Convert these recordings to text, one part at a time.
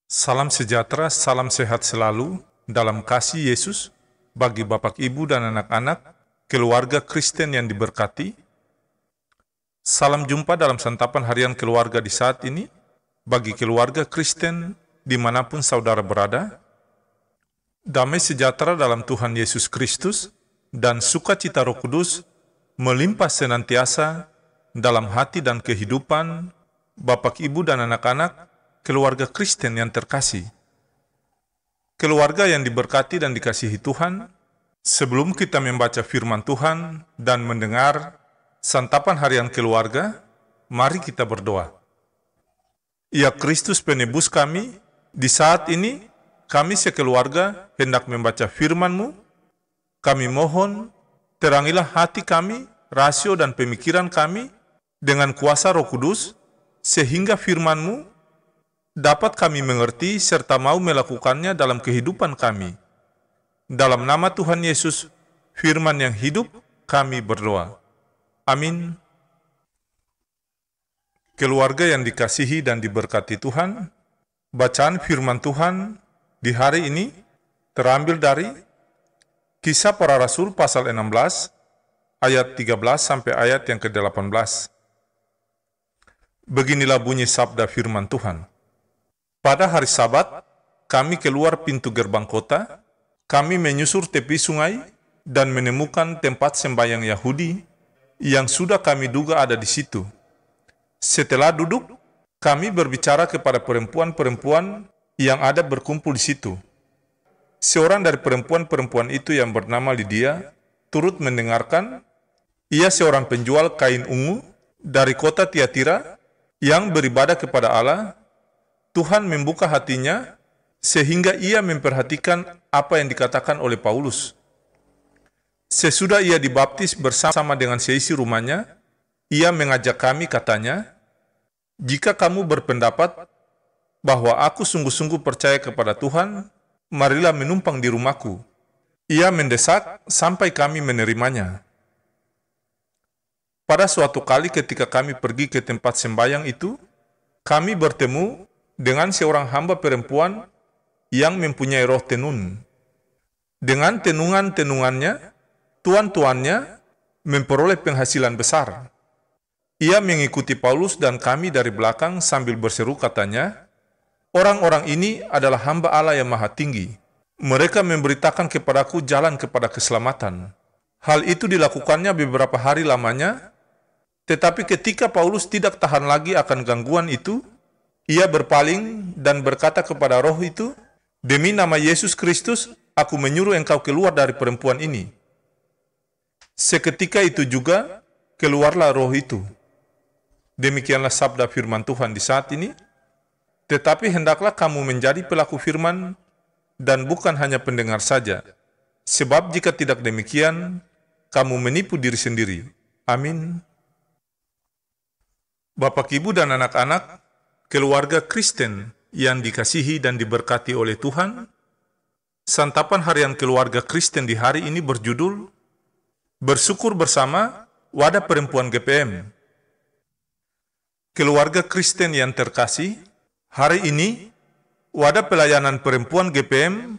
Salam sejahtera, salam sehat selalu dalam kasih Yesus bagi Bapak, Ibu, dan anak-anak, keluarga Kristen yang diberkati. Salam jumpa dalam santapan harian keluarga di saat ini, bagi keluarga Kristen dimanapun saudara berada. Damai sejahtera dalam Tuhan Yesus Kristus dan sukacita Roh Kudus melimpah senantiasa dalam hati dan kehidupan Bapak, Ibu, dan anak-anak, keluarga Kristen yang terkasih. Keluarga yang diberkati dan dikasihi Tuhan, sebelum kita membaca firman Tuhan dan mendengar santapan harian keluarga, mari kita berdoa. Ya Kristus penebus kami, di saat ini kami sekeluarga hendak membaca firman-Mu. Kami mohon, terangilah hati kami, rasio dan pemikiran kami dengan kuasa Roh Kudus, sehingga firman-Mu dapat kami mengerti serta mau melakukannya dalam kehidupan kami. Dalam nama Tuhan Yesus, firman yang hidup, kami berdoa. Amin. Keluarga yang dikasihi dan diberkati Tuhan, bacaan firman Tuhan di hari ini terambil dari Kisah Para Rasul pasal 16, ayat 13 sampai ayat yang ke-18. Beginilah bunyi sabda firman Tuhan. Pada hari Sabat, kami keluar pintu gerbang kota, kami menyusur tepi sungai dan menemukan tempat sembahyang Yahudi yang sudah kami duga ada di situ. Setelah duduk, kami berbicara kepada perempuan-perempuan yang ada berkumpul di situ. Seorang dari perempuan-perempuan itu yang bernama Lydia turut mendengarkan. Ia seorang penjual kain ungu dari kota Tiatira yang beribadah kepada Allah. Tuhan membuka hatinya sehingga ia memperhatikan apa yang dikatakan oleh Paulus. Sesudah ia dibaptis bersama dengan seisi rumahnya, ia mengajak kami, katanya, "Jika kamu berpendapat bahwa aku sungguh-sungguh percaya kepada Tuhan, marilah menumpang di rumahku." Ia mendesak sampai kami menerimanya. Pada suatu kali ketika kami pergi ke tempat sembahyang itu, kami bertemu dengan seorang hamba perempuan yang mempunyai roh tenun. Dengan tenungan-tenungannya, tuan-tuannya memperoleh penghasilan besar. Ia mengikuti Paulus dan kami dari belakang sambil berseru, katanya, "Orang-orang ini adalah hamba Allah yang Maha Tinggi. Mereka memberitakan kepadaku jalan kepada keselamatan." Hal itu dilakukannya beberapa hari lamanya, tetapi ketika Paulus tidak tahan lagi akan gangguan itu, ia berpaling dan berkata kepada roh itu, "Demi nama Yesus Kristus, aku menyuruh engkau keluar dari perempuan ini." Seketika itu juga, keluarlah roh itu. Demikianlah sabda firman Tuhan di saat ini. Tetapi hendaklah kamu menjadi pelaku firman dan bukan hanya pendengar saja. Sebab jika tidak demikian, kamu menipu diri sendiri. Amin. Bapak, Ibu, dan anak-anak, keluarga Kristen yang dikasihi dan diberkati oleh Tuhan, santapan harian keluarga Kristen di hari ini berjudul Bersyukur Bersama Wadah Perempuan GPM. Keluarga Kristen yang terkasih, hari ini Wadah Pelayanan Perempuan GPM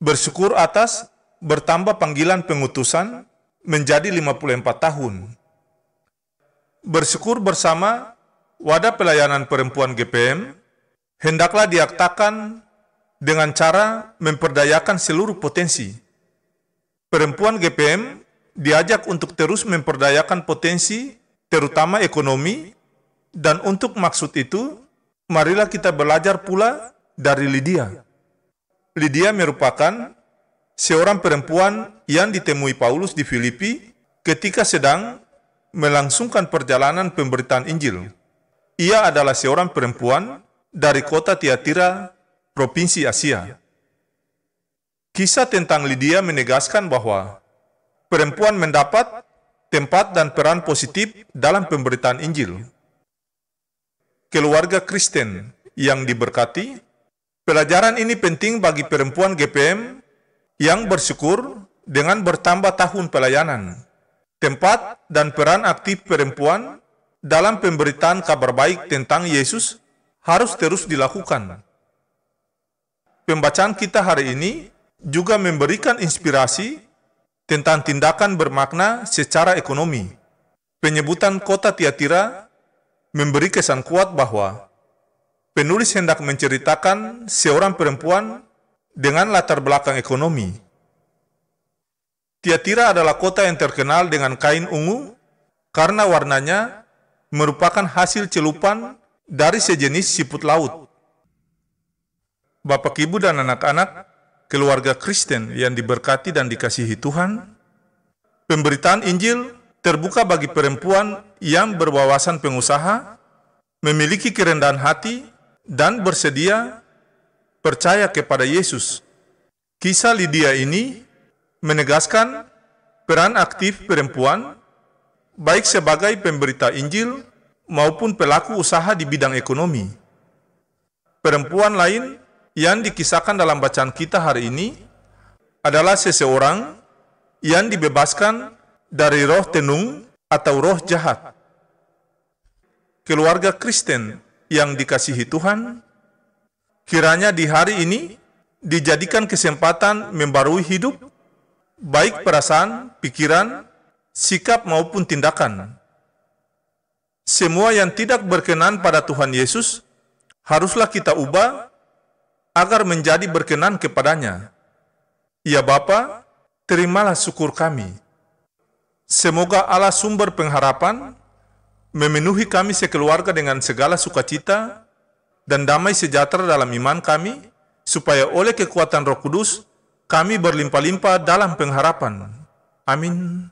bersyukur atas bertambah panggilan pengutusan menjadi 54 tahun. Bersyukur bersama Wadah Pelayanan Perempuan GPM hendaklah diaktakan dengan cara memperdayakan seluruh potensi. Perempuan GPM diajak untuk terus memperdayakan potensi, terutama ekonomi, dan untuk maksud itu, marilah kita belajar pula dari Lydia. Lydia merupakan seorang perempuan yang ditemui Paulus di Filipi ketika sedang melangsungkan perjalanan pemberitaan Injil. Ia adalah seorang perempuan dari kota Tiatira, Provinsi Asia. Kisah tentang Lydia menegaskan bahwa perempuan mendapat tempat dan peran positif dalam pemberitaan Injil. Keluarga Kristen yang diberkati, pelajaran ini penting bagi perempuan GPM yang bersyukur dengan bertambah tahun pelayanan. Tempat dan peran aktif perempuan dalam pemberitaan kabar baik tentang Yesus harus terus dilakukan. Pembacaan kita hari ini juga memberikan inspirasi tentang tindakan bermakna secara ekonomi. Penyebutan kota Tiatira memberi kesan kuat bahwa penulis hendak menceritakan seorang perempuan dengan latar belakang ekonomi. Tiatira adalah kota yang terkenal dengan kain ungu karena warnanya merupakan hasil celupan dari sejenis siput laut. Bapak, Ibu, dan anak-anak, keluarga Kristen yang diberkati dan dikasihi Tuhan, pemberitaan Injil terbuka bagi perempuan yang berwawasan pengusaha, memiliki kerendahan hati, dan bersedia percaya kepada Yesus. Kisah Lydia ini menegaskan peran aktif perempuan, baik sebagai pemberita Injil maupun pelaku usaha di bidang ekonomi. Perempuan lain yang dikisahkan dalam bacaan kita hari ini adalah seseorang yang dibebaskan dari roh tenung atau roh jahat. Keluarga Kristen yang dikasihi Tuhan, kiranya di hari ini dijadikan kesempatan membarui hidup, baik perasaan, pikiran, sikap maupun tindakan. Semua yang tidak berkenan pada Tuhan Yesus haruslah kita ubah agar menjadi berkenan kepadanya. Ya Bapa, terimalah syukur kami. Semoga Allah sumber pengharapan memenuhi kami sekeluarga dengan segala sukacita dan damai sejahtera dalam iman kami, supaya oleh kekuatan Roh Kudus kami berlimpah-limpah dalam pengharapan. Amin.